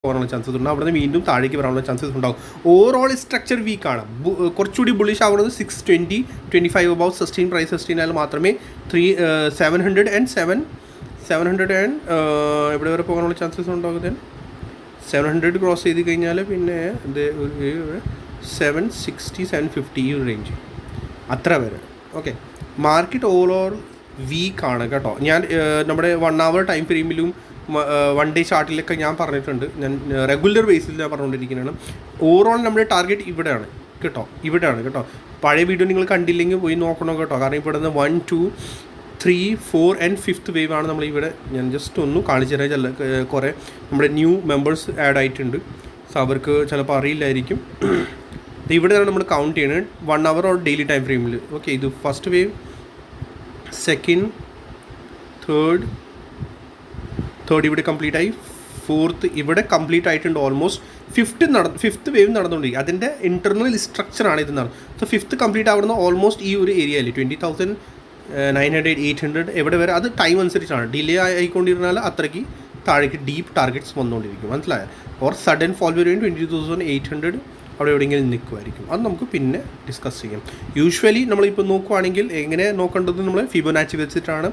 പോകാനുള്ള ചാൻസസ് ഉണ്ട്, അവിടെ നിന്ന് വീണ്ടും താഴേക്ക് വരാനുള്ള ചാൻസസ് ഉണ്ടാകും. ഓവറോൾ സ്ട്രക്ചർ വീക്കാണ്. കുറച്ചുകൂടി ബുള്ളിഷ് ആവുന്നത് 620, 25 അബൌട്ട് സസ്റ്റെയിൻ പ്രൈസ് സസ്റ്റെയിൻ ആയാൽ മാത്രമേ 700 എവിടെ വരെ പോകാനുള്ള ചാൻസസ് ഉണ്ടാകുന്നത്. 700 ക്രോസ് ചെയ്ത് കഴിഞ്ഞാൽ പിന്നെ ഇത് 760, 750 ഈ ഒരു റേഞ്ച് അത്ര വരെ. ഓക്കെ, മാർക്കറ്റ് ഓവറോൾ വീക്കാണ് കേട്ടോ. ഞാൻ നമ്മുടെ 1 hour ടൈം ഫ്രെയിമിലും 1 day ചാർട്ടിലൊക്കെ ഞാൻ പറഞ്ഞിട്ടുണ്ട്, ഞാൻ റെഗുലർ ബേസിൽ ഞാൻ പറഞ്ഞുകൊണ്ടിരിക്കുന്നതാണ്. ഓവറോൾ നമ്മുടെ ടാർഗറ്റ് ഇവിടെയാണ് കേട്ടോ. പഴയ വീഡിയോ നിങ്ങൾ കണ്ടില്ലെങ്കിൽ പോയി നോക്കണം കേട്ടോ. കാരണം ഇവിടെ നിന്ന് 1, 2, 3, 4 and 5th വേവ് ആണ് നമ്മളിവിടെ. ഞാൻ ജസ്റ്റ് ഒന്ന് കാണിച്ചു തരാം. കുറേ നമ്മുടെ ന്യൂ മെമ്പേഴ്സ് ആഡ് ആയിട്ടുണ്ട്, സോ അവർക്ക് ചിലപ്പോൾ അറിയില്ലായിരിക്കും. ഇവിടെയാണ് നമ്മൾ കൗണ്ട് ചെയ്യുന്നത് 1 hour ഓർ ഡെയിലി ടൈം ഫ്രെയിമിൽ. ഓക്കെ, ഇത് ഫസ്റ്റ് വേവ്, സെക്കൻഡ്, തേർഡ് ഇവിടെ കംപ്ലീറ്റ് ആയി, ഫോർത്ത് ഇവിടെ കംപ്ലീറ്റ് ആയിട്ടുണ്ട് ഓൾമോസ്റ്റ്. ഫിഫ്ത്ത് വേവ് നടന്നുകൊണ്ടിരിക്കും. അതിൻ്റെ ഇൻറ്റർണൽ സ്ട്രക്ചറാണ് ഇത് നടന്നത്. സോ 5th കംപ്ലീറ്റ് ആവുന്ന ഓൾമോസ്റ്റ് ഈ ഒരു ഏരിയയിൽ 20,900, 800 എവിടെ വരെ, അത് ടൈം അനുസരിച്ചാണ്. ഡിലേ ആയിക്കൊണ്ടിരുന്നാൽ അത്രയ്ക്ക് താഴേക്ക് ഡീപ്പ് ടാർഗറ്റ്സ് വന്നുകൊണ്ടിരിക്കും, മനസ്സിലായോ? ഓർ സഡൻ ഫോൾ വരും 22,800 അവിടെ എവിടെയെങ്കിലും നിൽക്കുമായിരിക്കും. അത് നമുക്ക് പിന്നെ ഡിസ്കസ് ചെയ്യാം. യൂഷ്വലി നമ്മളിപ്പോൾ നോക്കുവാണെങ്കിൽ എങ്ങനെ നോക്കേണ്ടത് നമ്മൾ ഫിബൊനാച്ചി വെച്ചിട്ടാണ്